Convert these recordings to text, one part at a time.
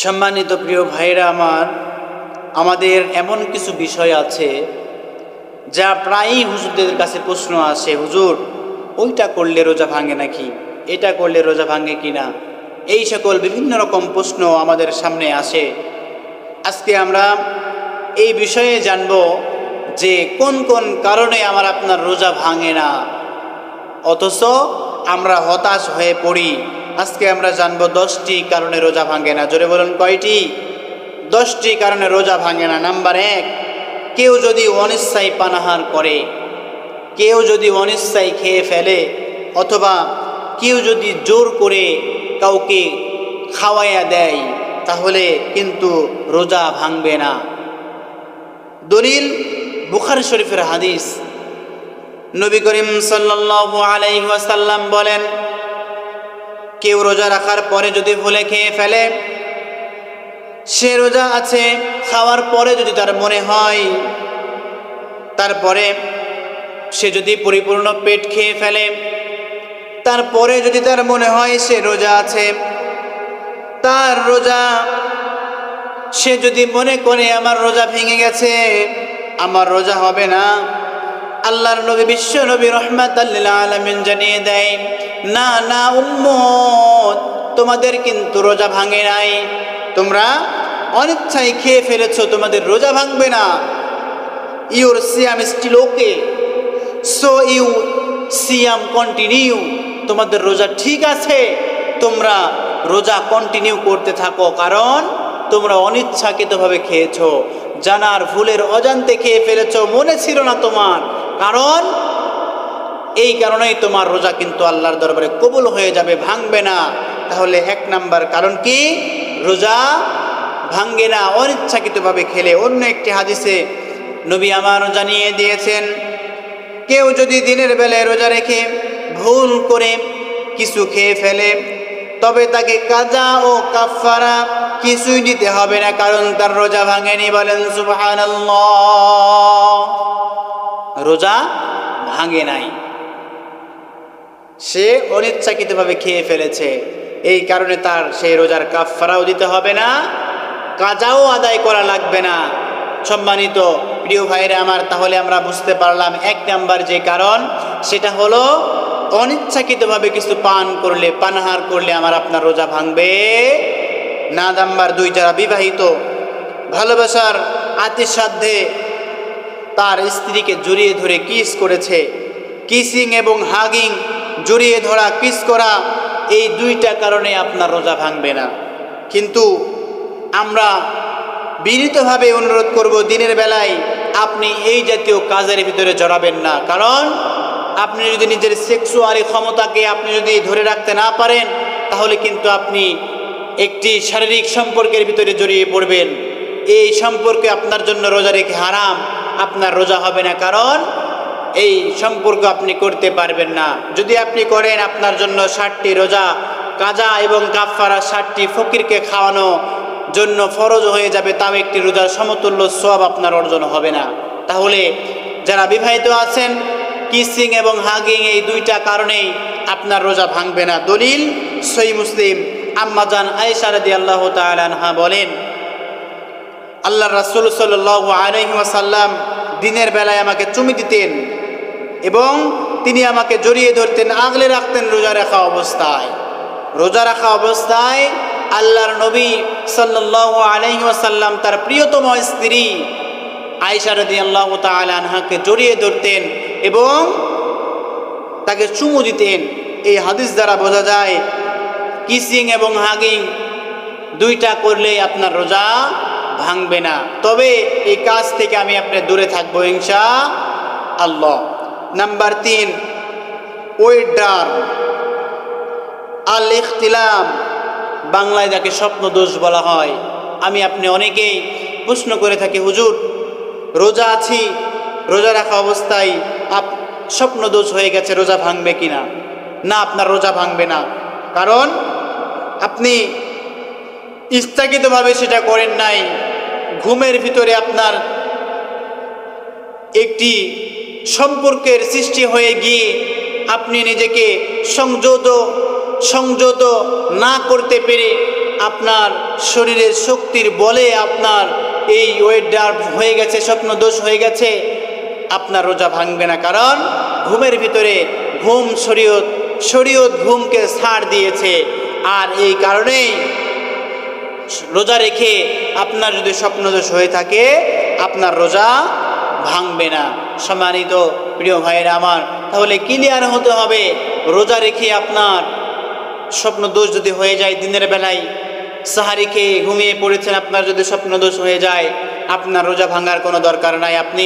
সম্মানিত প্রিয় ভাইরা আমার, আমাদের এমন কিছু বিষয় আছে যা প্রায়ই হুজুরদের কাছে প্রশ্ন আসে, হুজুর ওইটা করলে রোজা ভাঙে নাকি, এটা করলে রোজা ভাঙে কিনা, এই সকল বিভিন্ন রকম প্রশ্ন আমাদের সামনে আসে। আজকে আমরা এই বিষয়ে জানব যে কোন কোন কারণে আমার আপনার রোজা ভাঙে না, অথচ আমরা হতাশ হয়ে পড়ি। আজকে আমরা জানব 10টি কারণে রোজা ভাঙে না। জোরে বলুন কয়টি? 10টি কারণে রোজা ভাঙে না। নাম্বার 1, কেউ যদি অনিচ্ছায় পানাহার করে, কেউ যদি অনিচ্ছায় খেয়ে ফেলে, অথবা কেউ যদি জোর করে কাউকে খাওয়াইয়া দেয়, তাহলে কিন্তু রোজা ভাঙবে না। দলিল বুখারী শরীফের হাদিস। নবী করিম সাল্লাল্লাহু আলাইহি ওয়াসাল্লাম বলেন, কেউ রোজা রাখার পরে যদি ভুলে খেয়ে ফেলে, সে রোজা আছে, খাওয়ার পরে যদি তার মনে হয়, তারপরে সে যদি পরিপূর্ণ পেট খেয়ে ফেলে, তারপরে যদি তার মনে হয় সে রোজা আছে, তার রোজা, সে যদি মনে করে আমার রোজা ভেঙে গেছে, আমার রোজা হবে না, আল্লাহর নবী বিশ্ব নবী রাহমাতাল লিল আলামিন জানিয়ে দেয়, না না উম্মত, তোমাদের কিন্তু রোজা ভাঙে নাই, তোমরা অনিচ্ছায় খেয়ে ফেলেছো, তোমাদের রোজা ভাঙবে না। ইউর সিয়াম স্টিল ওকে, সো ইউ সিয়াম কন্টিনিউ, তোমাদের রোজা ঠিক আছে, তোমরা রোজা কন্টিনিউ করতে থাকো, কারণ তোমরা অনিচ্ছাকৃতভাবে খেয়েছো, জানার ভুলের অজান্তে খেয়ে ফেলেছো, মনে ছিল না তোমার, কারণ এই কারণেই তোমার রোজা কিন্তু আল্লাহর দরবারে কবুল হয়ে যাবে, ভাঙবে না। তাহলে 1 নাম্বার কারণ কি? রোজা ভাঙে না অনিচ্ছাকৃতভাবে খেলে। অন্য একটি হাদিসে নবী আমার জানিয়ে দিয়েছেন, কেউ যদি দিনের বেলায় রোজা রেখে ভুল করে কিছু খেয়ে ফেলে, তবে তাকে কাজা ও কাফারা কিছুই দিতে হবে না, কারণ তার রোজা ভাঙেনি। বলেন সুবহানাল্লাহ। রোজা ভাঙে নাই, সে অনিচ্ছাকৃতভাবে খেয়ে ফেলেছে, এই কারণে তার সেই রোজার কাফারাও দিতে হবে না, কাজাও আদায় করা লাগবে না। সম্মানিত প্রিয় ভাইরা আমার, তাহলে আমরা বুঝতে পারলাম 1 নাম্বার যে কারণ, সেটা হলো অনিচ্ছাকৃতভাবে কিছু পান করলে, পানাহার করলে আমার আপনার রোজা ভাঙবে না। নাম্বার 2, যারা বিবাহিত, ভালোবাসার আতিশাধ্যে তার স্ত্রীকে জড়িয়ে ধরে কিস করেছে, কিসিং এবং হাগিং, জড়িয়ে ধরা, কিস করা, এই 2টা কারণে আপনার রোজা ভাঙবে না। কিন্তু আমরা বিনীতভাবে অনুরোধ করব, দিনের বেলায় আপনি এই জাতীয় কাজের ভিতরে জড়াবেন না, কারণ আপনি যদি নিজের সেক্সুয়ালি ক্ষমতাকে আপনি যদি ধরে রাখতে না পারেন, তাহলে কিন্তু আপনি একটি শারীরিক সম্পর্কের ভিতরে জড়িয়ে পড়বেন। এই সম্পর্কে আপনার জন্য রোজা রেখে হারাম, আপনার রোজা হবে না, কারণ এই সম্পর্ক আপনি করতে পারবেন না। যদি আপনি করেন, আপনার জন্য 60টি রোজা কাজা এবং কাফারা, 60টি ফকিরকে খাওয়ানো জন্য ফরজ হয়ে যাবে, তাও একটি রোজার সমতুল্য সওয়াব আপনার অর্জন হবে না। তাহলে যারা বিবাহিত আছেন, কিসিং এবং হাগিং, এই 2টা কারণেই আপনার রোজা ভাঙবে না। দলিল সহিহ মুসলিম, আম্মা জান আয়েশা রাদিয়াল্লাহু তাআলা আনহা বলেন, আল্লাহর রাসূল সাল্লাল্লাহু আলাইহি ওয়াসাল্লাম দিনের বেলায় আমাকে চুমু দিতেন এবং তিনি আমাকে জড়িয়ে ধরতেন, আগলে রাখতেন রোজা রাখা অবস্থায়। রোজা রাখা অবস্থায় আল্লাহর নবী সাল্লাল্লাহু আলাইহি ওয়াসাল্লাম তার প্রিয়তম স্ত্রী আয়েশা রাদিয়াল্লাহু তাআলা আনহাকে জড়িয়ে ধরতেন এবং তাকে চুমু দিতেন। এই হাদিস দ্বারা বোঝা যায়, কিসিং এবং হাগিং 2টা করলেই আপনার রোজা ভাঙবে না। তবে এই কাজ থেকে আমি আপনি দূরে থাকবো ইনশাআল্লাহ। নাম্বার 3, ওয়েডার আল ইখতিলাম, বাংলায় যাকে স্বপ্ন দোষ বলা হয়। আমি আপনি অনেকেই প্রশ্ন করে থাকি, হুজুর রোজা আছি, রোজা রাখা অবস্থায় স্বপ্ন দোষ হয়ে গেছে, রোজা ভাঙবে কিনা? না, আপনার রোজা ভাঙবে না, কারণ আপনি ইচ্ছাকৃতভাবে সেটা করেন নাই। ঘুমের ভিতরে আপনার একটি সম্পর্কের সৃষ্টি হয়ে গিয়ে আপনি নিজেকে সংযত না করতে পেরে আপনার শরীরের শক্তির বলে আপনার এই ওয়েট ডার্ভ হয়ে গেছে, স্বপ্ন দোষ হয়ে গেছে, আপনার রোজা ভাঙবে না। কারণ ঘুমের ভিতরে ঘুম শরীয়ত ঘুমকে ছাড় দিয়েছে। আর এই কারণেই রোজা রেখে আপনার যদি স্বপ্নদোষ হয়ে থাকে আপনার রোজা ভাঙবে না। সম্মানিত প্রিয় ভাইয়েরা আমার, তাহলে ক্লিয়ার হতে হবে, রোজা রেখে আপনার স্বপ্নদোষ যদি হয়ে যায়, দিনের বেলায় সাহারি খেয়ে ঘুমিয়ে পড়েছেন, আপনার যদি স্বপ্নদোষ হয়ে যায় আপনার রোজা ভাঙার কোনো দরকার নাই। আপনি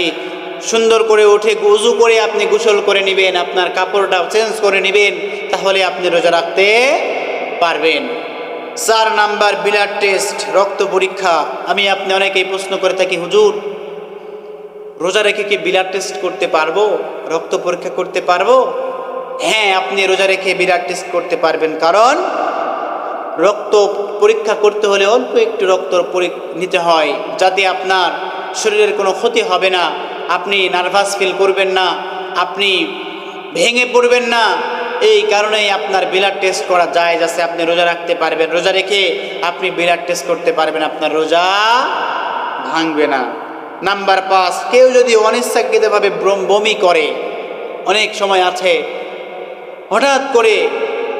সুন্দর করে উঠে উযু করে আপনি গোসল করে নেবেন, আপনার কাপড়টা চেঞ্জ করে নেবেন, তাহলে আপনি রোজা রাখতে পারবেন। 4 নাম্বার ব্লাড টেস্ট, রক্ত পরীক্ষা। আমি আপনি অনেকেই প্রশ্ন করে থাকি, হুজুর রোজা রেখে কি ব্লাড টেস্ট করতে পারবো, রক্ত পরীক্ষা করতে পারবো? হ্যাঁ, আপনি রোজা রেখে ব্লাড টেস্ট করতে পারবেন। কারণ রক্ত পরীক্ষা করতে হলে অল্প একটু রক্ত নিতে হয়, যাতে আপনার শরীরের কোনো ক্ষতি হবে না, আপনি নার্ভাস ফিল করবেন না, আপনি ভেঙে পড়বেন না। এই কারণেই আপনার ব্লাড টেস্ট করা জায়েজ আছে, আপনি রোজা রাখতে পারবেন। রোজা রেখে আপনি ব্লাড টেস্ট করতে পারবেন, আপনার রোজা ভাঙবে না। নাম্বার 5, কেউ যদি অনিচ্ছাকৃতভাবে বমি করে, অনেক সময় আছে হঠাৎ করে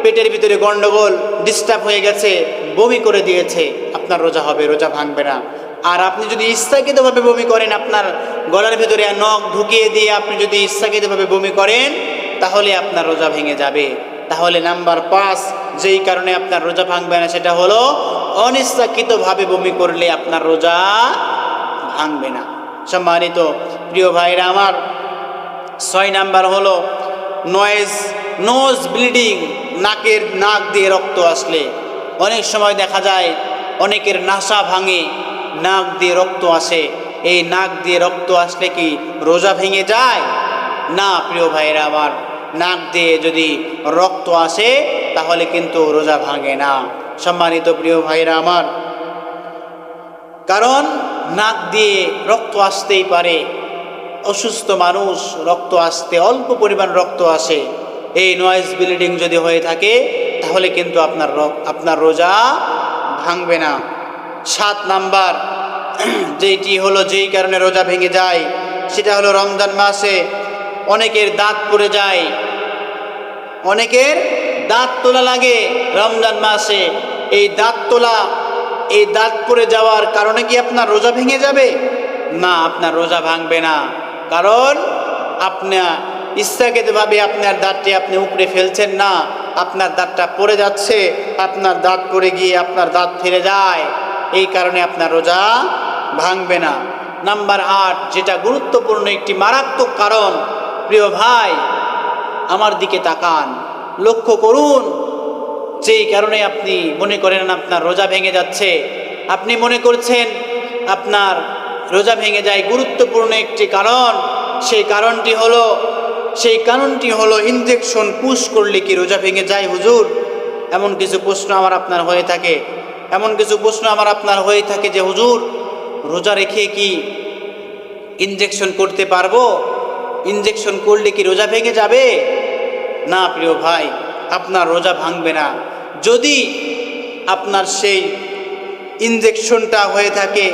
পেটের ভিতরে গন্ডগোল ডিস্টার্ব হয়ে গেছে, বমি করে দিয়েছে, আপনার রোজা হবে, রোজা ভাঙবে না। আর আপনি যদি ইচ্ছাকৃতভাবে বমি করেন, আপনার গলার ভিতরে নখ ঢুকিয়ে দিয়ে আপনি যদি ইচ্ছাকৃতভাবে বমি করেন, তাহলে আপনার রোজা ভেঙে যাবে। তাহলে নাম্বার 5 যেই কারণে আপনার রোজা ভাঙবে না সেটা হলো অনিচ্ছাকৃতভাবে বমি করলে আপনার রোজা ভাঙবে না। সম্মানিত প্রিয় ভাইরা আমার, 6 নাম্বার হলো নোজ ব্লিডিং, নাক দিয়ে রক্ত আসলে। অনেক সময় দেখা যায় অনেকের নাসা ভাঙে, নাক দিয়ে রক্ত আসে। এই নাক দিয়ে রক্ত আসলে কি রোজা ভেঙে যায়? না প্রিয় ভাইরা আমার, নাক দিয়ে যদি রক্ত আসে তাহলে কিন্তু রোজা ভাঙে না। সম্মানিত প্রিয় ভাইরা আমার, কারণ নাক দিয়ে রক্ত আসতেই পারে, অসুস্থ মানুষ রক্ত আসতে অল্প পরিমাণ রক্ত আসে, এই নয়েজ ব্লিডিং যদি হয়ে থাকে তাহলে কিন্তু আপনার রোজা ভাঙবে না। 7 নাম্বার যেই কারণে রোজা ভেঙে যায় সেটা হলো রমজান মাসে অনেকের দাঁত পড়ে যায়, অনেকের দাঁত তোলা লাগে রমজান মাসে। এই দাঁত পড়ে যাওয়ার কারণে কি আপনার রোজা ভেঙে যাবে? না, আপনার রোজা ভাঙবে না। কারণ আপনার ইচ্ছাকৃতভাবে আপনার দাঁতটি আপনি উপড়ে ফেলছেন না, আপনার দাঁতটা পড়ে যাচ্ছে, আপনার দাঁত পড়ে গিয়ে আপনার দাঁত ফিরে যায়, এই কারণে আপনার রোজা ভাঙবে না। নাম্বার 8, যেটা গুরুত্বপূর্ণ একটি মারাত্মক কারণ, প্রিয় ভাই আমার দিকে তাকান, লক্ষ্য করুন, যেই কারণে আপনি মনে করেন আপনার রোজা ভেঙে যাচ্ছে, আপনি মনে করছেন আপনার রোজা ভেঙে যায়, গুরুত্বপূর্ণ একটি কারণ। সেই কারণটি হলো ইনজেকশন পুশ করলে কি রোজা ভেঙে যায় হুজুর? এমন কিছু প্রশ্ন আমার আপনার হয়ে থাকে যে হুজুর রোজা রেখে কি ইনজেকশন করতে পারবো? ইনজেকশন করলে কি রোজা ভেঙে যাবে? না প্রিয় ভাই, আপনার রোজা ভাঙবে না। যদি আপনার সেই ইনজেকশনটা হয়ে থাকে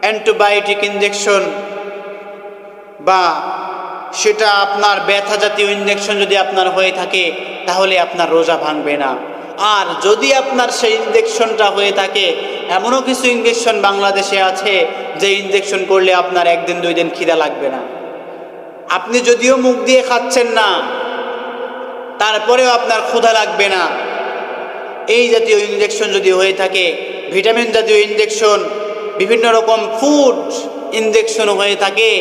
অ্যান্টিবায়োটিক ইনজেকশন, বা সেটা আপনার ব্যথা জাতীয় ইনজেকশন যদি আপনার হয়ে থাকে, তাহলে আপনার রোজা ভাঙবে না। আর যদি আপনার সেই ইনজেকশনটা হয়ে থাকে, এমনও কিছু ইনজেকশন বাংলাদেশে আছে যে ইনজেকশন করলে আপনার 1 দিন 2 দিন খিদা লাগবে না, আপনি যদিও মুখ দিয়ে খাচ্ছেন না তারপরেও আপনার ক্ষুধা লাগবে না। এই জাতীয় ইনজেকশন যদি হয়ে থাকে, ভিটামিন জাতীয় ইনজেকশন, বিভিন্ন রকম ফুড ইনজেকশন হয়ে থাকে,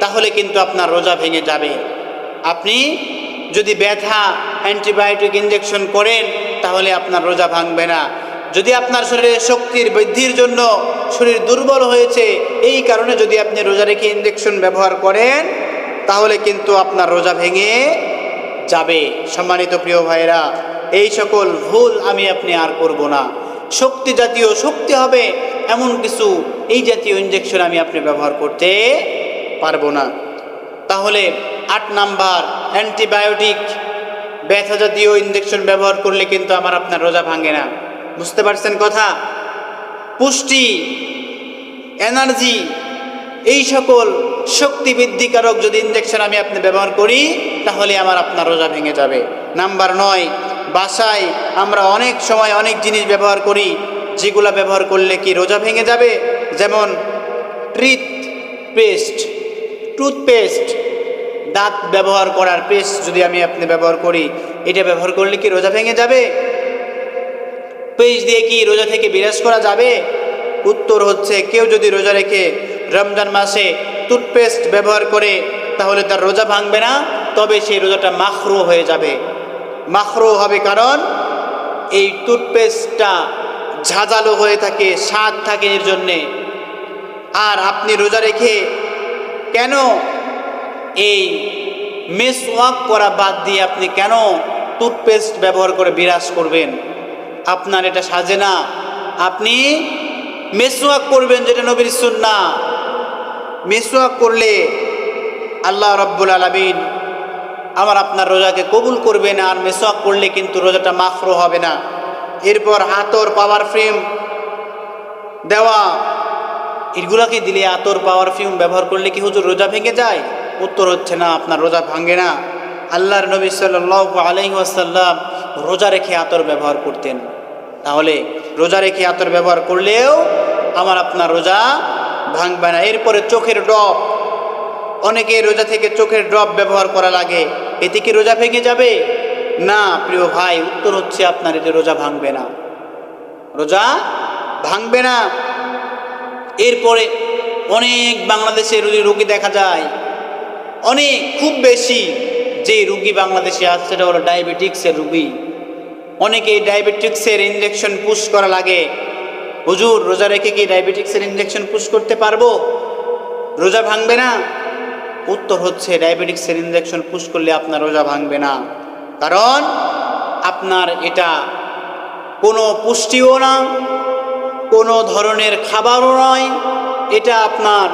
তাহলে কিন্তু আপনার রোজা ভেঙে যাবে। আপনি যদি ব্যথা অ্যান্টিবায়োটিক ইনজেকশন করেন তাহলে আপনার রোজা ভাঙবে না। যদি আপনার শরীরে শক্তির বৃদ্ধির জন্য শরীর দুর্বল হয়েছে, এই কারণে যদি আপনি রোজা রেখে ইনজেকশন ব্যবহার করেন তাহলে কিন্তু আপনার রোজা ভেঙে যাবে। সম্মানিত প্রিয় ভাইরা, এই সকল ভুল আমি আপনি আর করব না। শক্তি হবে এমন কিছু এই জাতীয় ইনজেকশন আমি আপনি ব্যবহার করতে পারবো না। তাহলে 8 নাম্বার, অ্যান্টিবায়োটিক ব্যথা জাতীয় ইনজেকশন ব্যবহার করলে কিন্তু আমার আপনার রোজা ভাঙে না। বুঝতে পারছেন কথা? পুষ্টি, এনার্জি, এই সকল শক্তি বৃদ্ধিকারক যদি ইনজেকশন আমি আপনি ব্যবহার করি তাহলে আপনার রোজা ভেঙে যাবে। নাম্বার 9, বাসায় আমরা অনেক সময় অনেক জিনিস ব্যবহার করি যেগুলো ব্যবহার করলে কি রোজা ভেঙে যাবে। যেমন টুথপেস্ট, দাঁত ব্যবহার করার পেস্ট যদি আমি আপনি ব্যবহার করি, এটা ব্যবহার করলে কি রোজা ভেঙে যাবে? পেস্ট দিয়ে কি রোজা থেকে বিরাজ করা যাবে? উত্তর হচ্ছে, কেউ যদি রোজা রেখে রমজান মাসে টুথপেস্ট ব্যবহার করে তাহলে তার রোজা ভাঙবে না, তবে সেই রোজাটা মাখরু হয়ে যাবে। মাখরু হবে কারণ এই টুথপেস্টটা ঝাঁঝালো হয়ে থাকে, স্বাদ থাকে এর জন্যে। আর আপনি রোজা রেখে কেন এই মেসওয়াক করা বাদ দিয়ে আপনি কেন টুথপেস্ট ব্যবহার করে বিরাজ করবেন? আপনার এটা সাজে না। আপনি মেসওয়াক করবেন, যেটা নবীর সুন্নাহ। মেসওয়াক করলে আল্লাহ রাব্বুল আলামিন আপনার রোজাকে কবুল করবেন, আর মেসওয়াক করলে কিন্তু রোজাটা মাখরু হবে না। এরপর আতর, পাওয়ার ফ্রেম দেওয়া, এগুলাকে দিলে আতর, পাওয়ার ফ্রেম ব্যবহার করলে কি হুজুর রোজা ভেঙে যায়? উত্তর হচ্ছে না, আপনার রোজা ভাঙে না। আল্লাহর নবী সাল্লাল্লাহু আলাইহি ওয়াসাল্লাম রোজা রেখে আতর ব্যবহার করতেন। তাহলে রোজা রেখে আতর ব্যবহার করলেও আপনার রোজা ভাঙবে না। এরপরে চোখের ড্রপ, অনেকে রোজা থেকে চোখের ড্রপ ব্যবহার করা লাগে, এতে কি রোজা ভেঙে যাবে? না প্রিয় ভাই, উত্তর হচ্ছে আপনার এতে রোজা ভাঙবে না, রোজা ভাঙবে না। এরপরে অনেক বাংলাদেশে রোগী দেখা যায়, অনেক খুব বেশি যে রুগী বাংলাদেশে আসছে সেটা হলো ডায়াবেটিক্সের রুগী। অনেকে ডায়াবেটিক্সের ইনজেকশন পুশ করা লাগে। হুজুর রোজা রেখে কি ডায়াবেটিক্সের ইনজেকশন পুশ করতে পারবো? রোজা ভাঙবে না? উত্তর হচ্ছে, ডায়াবেটিক্সের ইনজেকশন পুশ করলে আপনার রোজা ভাঙবে না, কারণ আপনার এটা কোনো পুষ্টিও না, কোনো ধরনের খাবারও নয়। এটা আপনার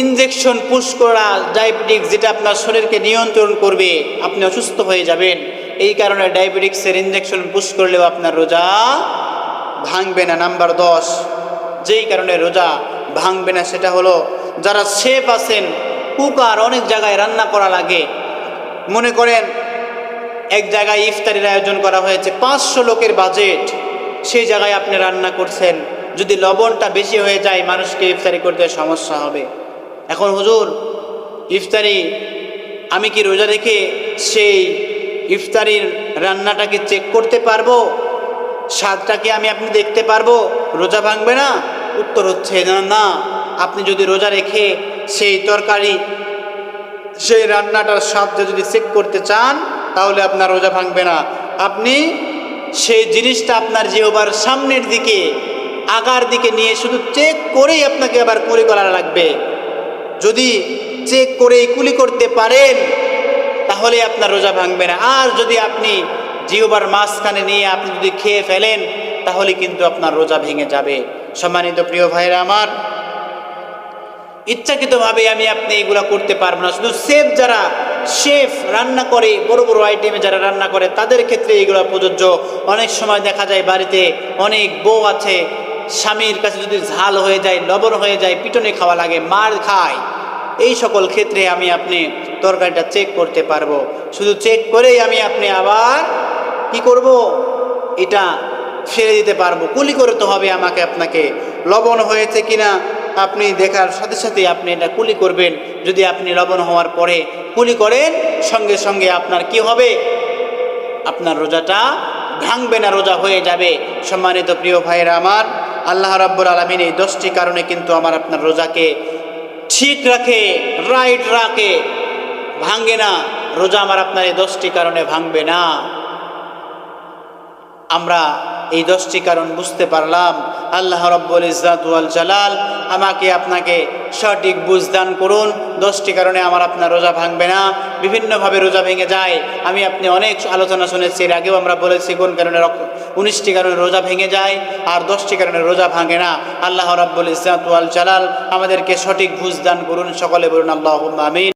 ইনজেকশন পুশ করা ডায়াবেটিক্স, যেটা আপনার শরীরকে নিয়ন্ত্রণ করবে, আপনি অসুস্থ হয়ে যাবেন। এই কারণে ডায়াবেটিক্সের ইনজেকশন পুশ করলেও আপনার রোজা ভাঙবে না। নাম্বার 10, যেই কারণে রোজা ভাঙবে না সেটা হলো, যারা শেফ আছেন, কুকার, অনেক জায়গায় রান্না করা লাগে। মনে করেন এক জায়গায় ইফতারির আয়োজন করা হয়েছে, 500 লোকের বাজেট, সেই জায়গায় আপনি রান্না করছেন, যদি লবণটা বেশি হয়ে যায় মানুষকে ইফতারি করতে সমস্যা হবে। এখন হুজুর ইফতারি আমি কি রোজা রেখে সেই ইফতারির রান্নাটাকে চেক করতে পারবো? স্বাদটাকে আপনি দেখতে পারবো? রোজা ভাঙবে না? উত্তর হচ্ছে না। আপনি যদি রোজা রেখে সেই তরকারি, সেই রান্নাটার স্বাদটা যদি চেক করতে চান তাহলে আপনার রোজা ভাঙবে না। আপনি সেই জিনিসটা আপনার জিহ্বার সামনের দিকে, আগার দিকে নিয়ে শুধু চেক করেই আপনাকে আবার কুলি করা লাগবে। যদি চেক করেই কুলি করতে পারেন তাহলে আপনার রোজা ভাঙবে না। আর যদি আপনি জিহ্বার মাঝখানে নিয়ে আপনি যদি খেয়ে ফেলেন তাহলে কিন্তু আপনার রোজা ভেঙে যাবে। সম্মানিত প্রিয় ভাইরা আমার, ইচ্ছাকৃতভাবে আপনি এগুলা করতে পারবো না। শুধু যারা শেফ রান্না করে, বড় বড় আইটেমে যারা রান্না করে তাদের ক্ষেত্রে এগুলো প্রযোজ্য। অনেক সময় দেখা যায় বাড়িতে অনেক বউ আছে, স্বামীর কাছে যদি ঝাল হয়ে যায়, লবণ হয়ে যায়, পিটনে খাওয়া লাগে, মার খায়, এই সকল ক্ষেত্রে আপনি তরকারিটা চেক করতে পারবো। শুধু চেক করেই আপনি আবার কি করব, এটা ফেলে দিতে পারবো। কুলি করতে হবে আপনাকে লবণ হয়েছে কিনা আপনি দেখার সাথে সাথে আপনি এটা কুলি করবেন। যদি আপনি লবণ হওয়ার পরে কুলি করেন, সঙ্গে সঙ্গে আপনার কি হবে? আপনার রোজাটা ভাঙবে না, রোজা হয়ে যাবে। সম্মানিত প্রিয় ভাইয়েরা আমার, আল্লাহ রাব্বুল আলামিন এই 10টি কারণে কিন্তু আপনার রোজাকে ঠিক রাখে, রাইট রাখে, ভাঙে না। রোজা আপনার এই 10টি কারণে ভাঙবে না। আমরা এই 10টি কারণ বুঝতে পারলাম। আল্লাহ রাব্বুল ইজ্জাত ওয়াল জালাল আমাকে আপনাকে সঠিক বুঝ দান করুন। 10টি কারণে আপনার রোজা ভাঙবে না। বিভিন্নভাবে রোজা ভেঙে যায়, আপনি অনেক আলোচনা শুনেছি, এর আগেও আমরা বলেছি কোন কারণে 19টি কারণে রোজা ভেঙে যায় আর 10টি কারণে রোজা ভাঙে না। আল্লাহ রাব্বুল ইজ্জাত ওয়াল জালাল আমাদেরকে সঠিক বুঝ দান করুন। সকলে বলুন আল্লাহুম্মা আমিন।